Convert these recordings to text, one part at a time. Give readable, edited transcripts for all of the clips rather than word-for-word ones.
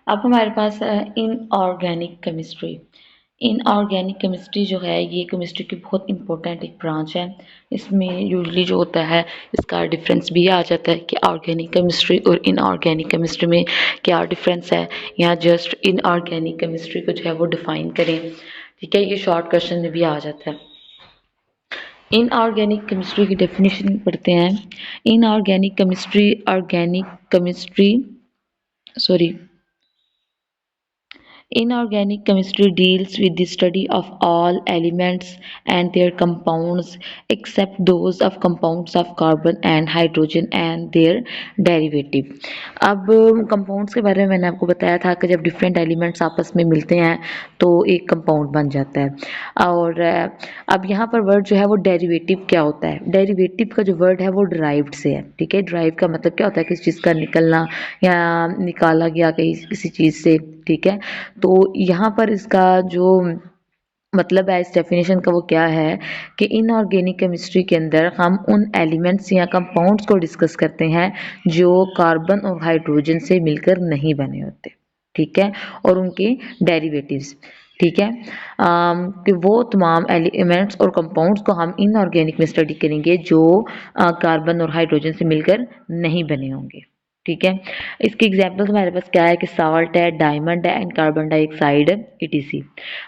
अब हमारे पास है इनऑर्गेनिक केमिस्ट्री। इनऑर्गेनिक केमिस्ट्री जो है ये केमिस्ट्री की बहुत इंपॉर्टेंट एक ब्रांच है। इसमें यूजुअली जो होता है इसका डिफरेंस भी आ जाता है कि ऑर्गेनिक केमिस्ट्री और इनऑर्गेनिक केमिस्ट्री में क्या डिफरेंस है, या जस्ट इनऑर्गेनिक केमिस्ट्री को जो है वो डिफाइन करें। ठीक है, ये शॉर्ट क्वेश्चन में भी आ जाता है। इनऑर्गेनिक केमिस्ट्री की डेफिनेशन पढ़ते हैं। Inorganic chemistry organic chemistry sorry Inorganic chemistry deals with the study of all elements and their compounds except those of compounds of carbon and hydrogen and their derivative। अब compounds के बारे में मैंने आपको बताया था कि जब डिफरेंट एलिमेंट्स आपस में मिलते हैं तो एक कंपाउंड बन जाता है। और अब यहाँ पर वर्ड जो है वो डेरिवेटिव क्या होता है। डेरिवेटिव का जो वर्ड है वो डिराइव्ड से है। ठीक है, डिराइव का मतलब क्या होता है, किसी चीज़ का निकलना या निकाला गया कहीं किसी चीज़ से। ठीक है, तो यहाँ पर इसका जो मतलब है इस डेफिनेशन का वो क्या है कि इनऑर्गेनिक केमिस्ट्री के अंदर हम उन एलिमेंट्स या कंपाउंड्स को डिस्कस करते हैं जो कार्बन और हाइड्रोजन से मिलकर नहीं बने होते। ठीक है, और उनके डेरिवेटिव्स। ठीक है, कि वो तमाम एलिमेंट्स और कंपाउंड्स को हम इनऑर्गेनिक में स्टडी करेंगे जो कार्बन और हाइड्रोजन से मिलकर नहीं बने होंगे। ठीक है, इसके एग्जांपल्स हमारे पास क्या है कि साल्ट है, डायमंड है एंड कार्बन डाइऑक्साइड ईटीसी।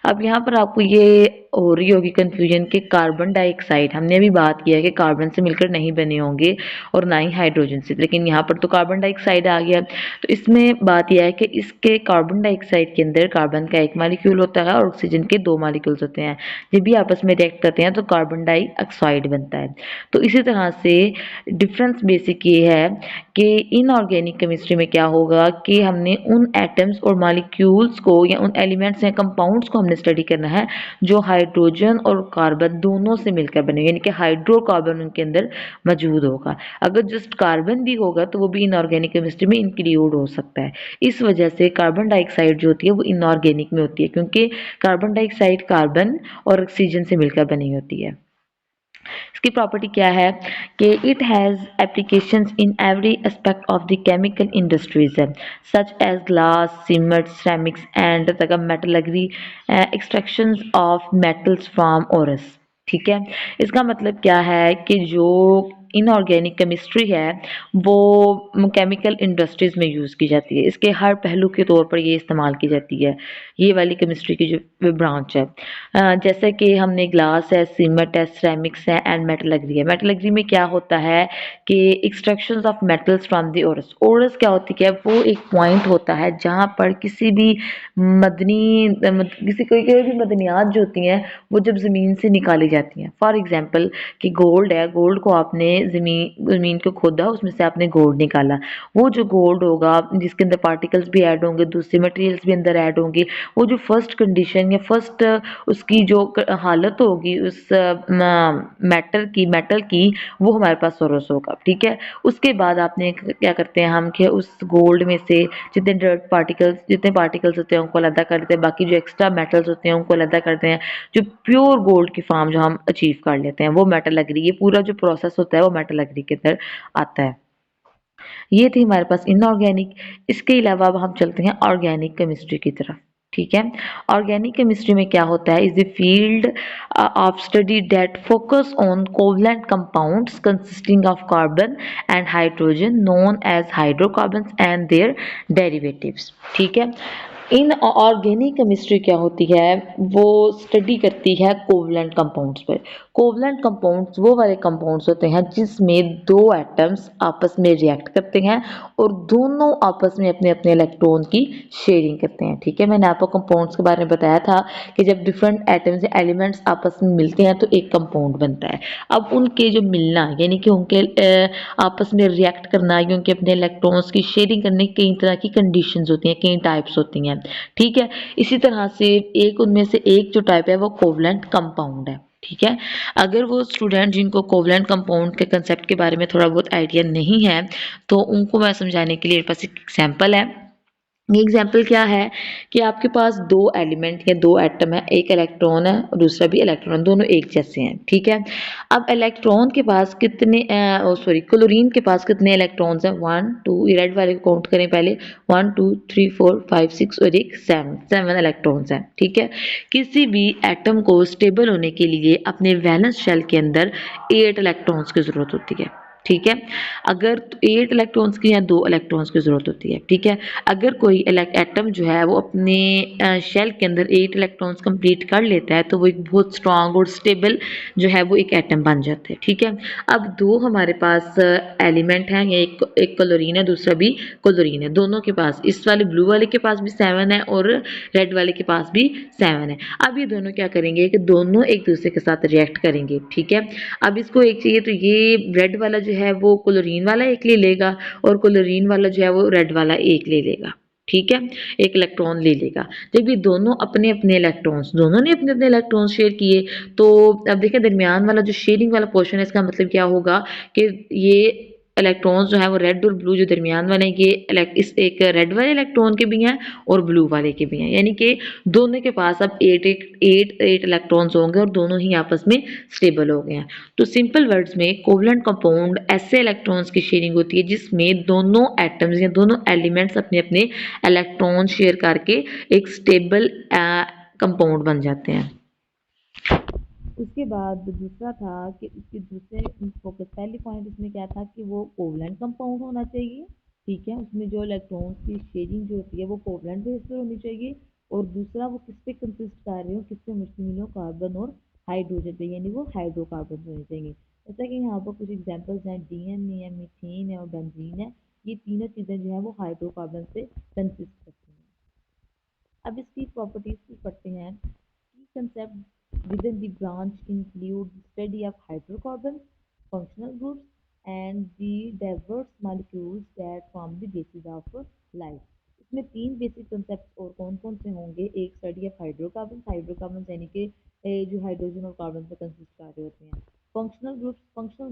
अब यहाँ पर आपको ये हो रही होगी कंफ्यूजन कि कार्बन डाइऑक्साइड हमने अभी बात किया है कि कार्बन से मिलकर नहीं बने होंगे और ना ही हाइड्रोजन से, लेकिन यहाँ पर तो कार्बन डाइऑक्साइड आ गया। तो इसमें बात यह है कि इसके कार्बन डाइऑक्साइड के अंदर कार्बन का एक मॉलिक्यूल होता है और ऑक्सीजन के दो मॉलिक्यूल्स होते हैं। जब भी आपस में रिएक्ट करते हैं तो कार्बन डाइऑक्साइड बनता है। तो इसी तरह से डिफरेंस बेसिक ये है कि इनऑर्गेनिक केमिस्ट्री में क्या होगा कि हमने उन एटम्स और मॉलिक्यूल्स को या उन एलिमेंट्स या कंपाउंड्स को हमने स्टडी करना है जो हाइड्रोजन और कार्बन दोनों से मिलकर बने, यानी कि हाइड्रोकार्बन उनके अंदर मौजूद होगा। अगर जस्ट कार्बन भी होगा तो वो भी इनऑर्गेनिक केमिस्ट्री में इंक्लूड हो सकता है। इस वजह से कार्बन डाइऑक्साइड जो होती है वो इनऑर्गेनिक में होती है, क्योंकि कार्बन डाइऑक्साइड कार्बन और ऑक्सीजन से मिलकर बनी होती है। इसकी प्रॉपर्टी क्या है कि it has applications in every aspect of the chemical industries such as glass, cement, ceramics and तक metallurgy, extractions of metals from ores. ठीक है, इसका मतलब क्या है कि जो इनऑर्गेनिक केमिस्ट्री है वो केमिकल इंडस्ट्रीज में यूज़ की जाती है। इसके हर पहलू के तौर पर ये इस्तेमाल की जाती है, ये वाली केमिस्ट्री की जो ब्रांच है। जैसे कि हमने ग्लास है, सीमेंट है, ceramics है एंड मेटलर्जी है। मेटलर्जी में क्या होता है कि extractions of metals from the ORS. ORS क्या होती है, वो एक पॉइंट होता है जहाँ पर किसी भी कोई भी मदनियात जो होती हैं वो जब ज़मीन से निकाली जाती हैं। फॉर एग्जांपल कि गोल्ड है, गोल्ड को आपने ज़मीन को खोदा, उसमें से आपने गोल्ड निकाला। वो जो गोल्ड होगा जिसके अंदर पार्टिकल्स भी ऐड होंगे, दूसरे मटेरियल्स भी अंदर ऐड होंगे, वो जो फर्स्ट कंडीशन या फर्स्ट उसकी जो हालत होगी उस मेटल की वो हमारे पास सोर्स होगा। ठीक है, उसके बाद आपने क्या करते हैं हम कि उस गोल्ड में से जितने पार्टिकल्स होते हैं उनको अलग कर देते हैं, बाकी जो एक्स्ट्रा मेटल्स होते हैं उनको अलग करते हैं। जो प्योर गोल्ड की फॉर्म जो हम अचीव कर लेते हैं वो मेटलर्जी, ये पूरा जो प्रोसेस होता है वो मेटलर्जी के अंदर आता है। ये थी हमारे पास इनऑर्गेनिक। इसके अलावा अब हम चलते हैं ऑर्गेनिक केमिस्ट्री की तरफ। ठीक है, ऑर्गेनिक केमिस्ट्री में क्या होता है, is the field of study that focus on covalent compounds consisting of carbon and hydrogen known as hydrocarbons and their derivatives. ठीक है, इन ऑर्गेनिक केमिस्ट्री क्या होती है, वो स्टडी करती है कोवलेंट कंपाउंड्स पर। कोवलेंट कंपाउंड्स वो वाले कंपाउंड्स होते हैं जिसमें दो एटम्स आपस में रिएक्ट करते हैं और दोनों आपस में अपने अपने इलेक्ट्रॉन की शेयरिंग करते हैं। ठीक है, मैंने आपको कंपाउंड्स के बारे में बताया था कि जब डिफरेंट एटम्स या एलिमेंट्स आपस में मिलते हैं तो एक कंपाउंड बनता है। अब उनके जो मिलना यानी कि उनके आपस में रिएक्ट करना या उनके अपने इलेक्ट्रॉन्स की शेयरिंग करने की कई तरह की कंडीशंस होती हैं, कई टाइप्स होती हैं। ठीक है, इसी तरह से एक उनमें से एक जो टाइप है वो कोवलेंट कंपाउंड है। ठीक है, अगर वो स्टूडेंट जिनको कोवलेंट कंपाउंड के कंसेप्ट के बारे में थोड़ा बहुत आइडिया नहीं है तो उनको मैं समझाने के लिए मेरे पास एक एग्जांपल है। ये एग्जाम्पल क्या है कि आपके पास दो एलिमेंट या दो एटम है, एक इलेक्ट्रॉन है और दूसरा भी इलेक्ट्रॉन, दोनों एक जैसे हैं, ठीक है। अब इलेक्ट्रॉन के पास कितने सॉरी क्लोरीन के पास कितने इलेक्ट्रॉन्स हैं, 1 2, रेड वाले को काउंट करें पहले, 1 2 3 4 5 6 और एक 7, 7 इलेक्ट्रॉन्स हैं, ठीक है। किसी भी एटम को स्टेबल होने के लिए अपने वैलेंस शेल के अंदर 8 इलेक्ट्रॉन्स की जरूरत होती है, ठीक है। अगर 8 इलेक्ट्रॉन्स की या 2 इलेक्ट्रॉन्स की ज़रूरत होती है, ठीक है। अगर कोई एटम जो है वो अपने शेल के अंदर 8 इलेक्ट्रॉन्स कंप्लीट कर लेता है तो वो एक बहुत स्ट्रांग और स्टेबल जो है वो एक एटम बन जाता है, ठीक है। अब दो हमारे पास एलिमेंट हैं, एक क्लोरीन है, दूसरा भी क्लोरीन है, दोनों के पास, इस वाले ब्लू वाले के पास भी 7 है और रेड वाले के पास भी 7 है। अब ये दोनों क्या करेंगे कि दोनों एक दूसरे के साथ रिएक्ट करेंगे, ठीक है। अब इसको एक चाहिए तो ये रेड वाला जो है वो क्लोरीन वाला एक ले लेगा और क्लोरीन वाला जो है वो रेड वाला एक ले लेगा, ठीक है, एक इलेक्ट्रॉन ले लेगा। जब ये दोनों अपने अपने इलेक्ट्रॉन्स, दोनों ने अपने अपने इलेक्ट्रॉन शेयर किए तो अब देखिए दरमियान वाला जो शेयरिंग वाला पोर्शन है इसका मतलब क्या होगा कि ये इलेक्ट्रॉन्स जो है वो रेड और ब्लू जो दरमियान वाले ये इस एक रेड वाले इलेक्ट्रॉन के भी हैं और ब्लू वाले के भी हैं, यानी कि दोनों के पास अब एट इलेक्ट्रॉन्स होंगे और दोनों ही आपस में स्टेबल हो गए हैं। तो सिंपल वर्ड्स में कोवलेंट कंपाउंड ऐसे इलेक्ट्रॉन्स की शेयरिंग होती है जिसमें दोनों एटम्स या दोनों एलिमेंट्स अपने अपने इलेक्ट्रॉन शेयर करके एक स्टेबल कंपाउंड बन जाते हैं। उसके बाद दूसरा था कि उसके दूसरे फोकस, पहले पॉइंट उसमें क्या था कि वो कोवलेंट कंपाउंड होना चाहिए, ठीक है, उसमें जो इलेक्ट्रॉन्स की शेयरिंग जो होती है वो कोवलेंट बेस पर होनी चाहिए। और दूसरा वो किस पे कंसिस्ट कर रहे हो, किससे मुश्तमिल हो, कार्बन और हाइड्रोजन पे, यानी वो हाइड्रोकार्बन होने चाहिए। जैसा कि यहाँ पर कुछ एग्जाम्पल्स हैं, डीएनए है, मीथेन है और बेंजीन है, ये तीनों चीज़ें जो है वो हाइड्रोकार्बन से कंसिस्ट करती हैं। अब इसकी प्रॉपर्टीज भी पढ़ते हैं। Key concepts within the branch include the study of hydrocarbons, functional groups, and the diverse molecules that form the basis of life. इसमें तीन बेसिक कंसेप्ट और कौन कौन से होंगे, एक स्टडी ऑफ हाइड्रोकार्बन, हाइड्रोकार्बन यानी कि जो हाइड्रोजन और कार्बन से कंसिस्ट कर रहे होते हैं। फंक्शनल ग्रुप्स कौन से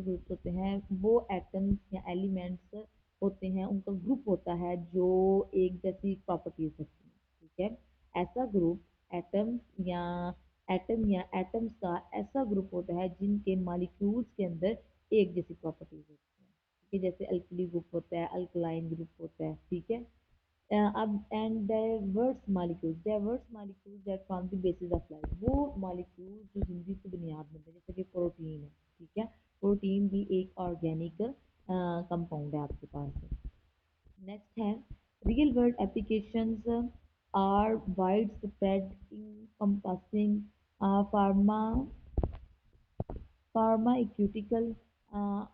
ग्रुप्स होते हैं, वो एटम्स या एलिमेंट्स होते हैं, उनका ग्रुप होता है जो एक जैसी प्रॉपर्टीज रखते हैं, ठीक है। ऐसा ग्रुप एटम या एटम्स का ऐसा ग्रुप होता है जिनके मॉलिक्यूल्स के अंदर एक जैसी प्रॉपर्टीज होती हैं, ठीक है, जैसे अल्कली ग्रुप होता है, अल्कलाइन ग्रुप होता है, ठीक है। अब and diverse molecules that form the basis of life, वो मॉलिक्यूल्स जो जिंदगी की बुनियाद बनते हैं, जैसे कि प्रोटीन है, ठीक है, प्रोटीन भी एक ऑर्गेनिक कंपाउंड है आपके पास। नेक्स्ट है real world applications are wide spread encompassing pharma pharmaceutical, uh,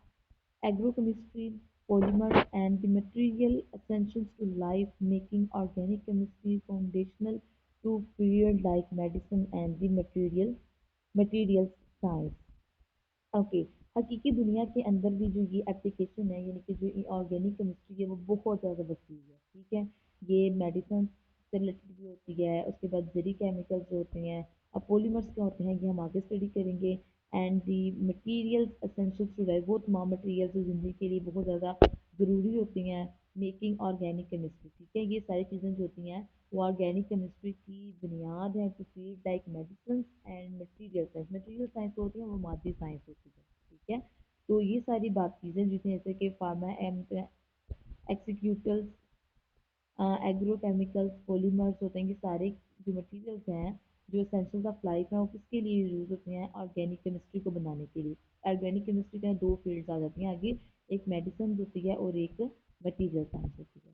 agrochemistry, polymers, and the material essentials to life, making organic chemistry foundational to fields like medicine and the materials science. Okay, हकीकी दुनिया के अंदर भी जो ये application है, यानी कि जो ऑर्गेनिक केमिस्ट्री है वो बहुत ज़्यादा वसी है, ठीक है। ये मेडिसिन से रिलेटेड भी होती है, उसके बाद जरी केमिकल्स जो होते हैं, अब पॉलीमर्स क्या होते हैं ये हम आगे स्टडी करेंगे। And the materials essentials to life, वो तमाम मटीरियल्स जो ज़िंदगी के लिए बहुत ज़्यादा ज़रूरी होती हैं, मेकिंग ऑर्गेनिक केमिस्ट्री, ठीक है। ये सारी चीज़ें जो होती हैं वो ऑर्गेनिक केमिस्ट्री की बुनियाद है to field like medicine and material science होती है, वो मादी साइंस होती है, ठीक है। तो ये सारी बात चीज़ें जिसमें जैसे कि फार्मा एक्सिक्यूटल्स, एग्रोकेमिकल्स, पॉलीमर्स होते हैं, ये सारे जो मटेरियल्स हैं जो एसेंशियल्स ऑफ लाइफ है वो किसके लिए यूज़ होते हैं, ऑर्गेनिक केमिस्ट्री को बनाने के लिए। ऑर्गेनिक केमिस्ट्री के दो फील्ड्स आ जाती हैं आगे, एक मेडिसिन होती है और एक मटीरियल साइंस होती है,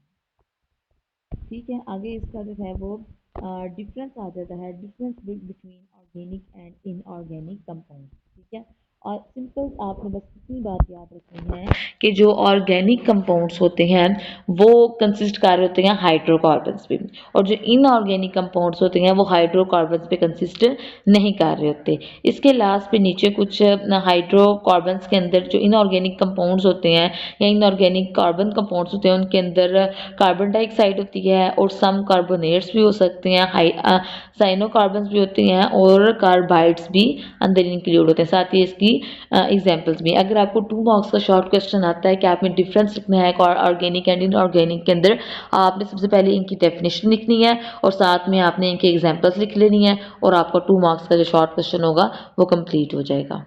ठीक है। आगे इसका जो है वो डिफरेंस आ जाता है, difference between organic and inorganic compound, ठीक है। और सिंपल आपने बस इतनी बात याद रखनी है कि जो ऑर्गेनिक कंपाउंड्स होते हैं वो कंसिस्ट कर रहे होते हैं हाइड्रोकार्बन्स पे, और जो इनऑर्गेनिक कंपाउंड्स होते हैं वो हाइड्रोकार्बन्स पे कंसिस्ट नहीं कर रहे होते। इसके लास्ट पे नीचे कुछ हाइड्रोकार्बन्स के अंदर जो इनऑर्गेनिक कंपाउंड्स होते हैं या इनऑर्गेनिक कार्बन कंपाउंड्स होते हैं उनके अंदर कार्बन डाइऑक्साइड होती है और सम कार्बोनेट्स भी हो सकते हैं, साइनोकार्बन्स भी होती हैं और कार्बाइड्स भी अंदर इंक्लूड होते हैं, साथ ही इसकी एग्जाम्पल्स में। अगर आपको 2 मार्क्स का शॉर्ट क्वेश्चन आता है कि आपने डिफरेंस लिखना है ऑर्गेनिक एंड इनऑर्गेनिक के अंदर, आपने सबसे पहले इनकी डेफिनेशन लिखनी है और साथ में आपने इनके एग्जाम्पल्स लिख लेनी है और आपका 2 मार्क्स का जो शॉर्ट क्वेश्चन होगा वो कंप्लीट हो जाएगा।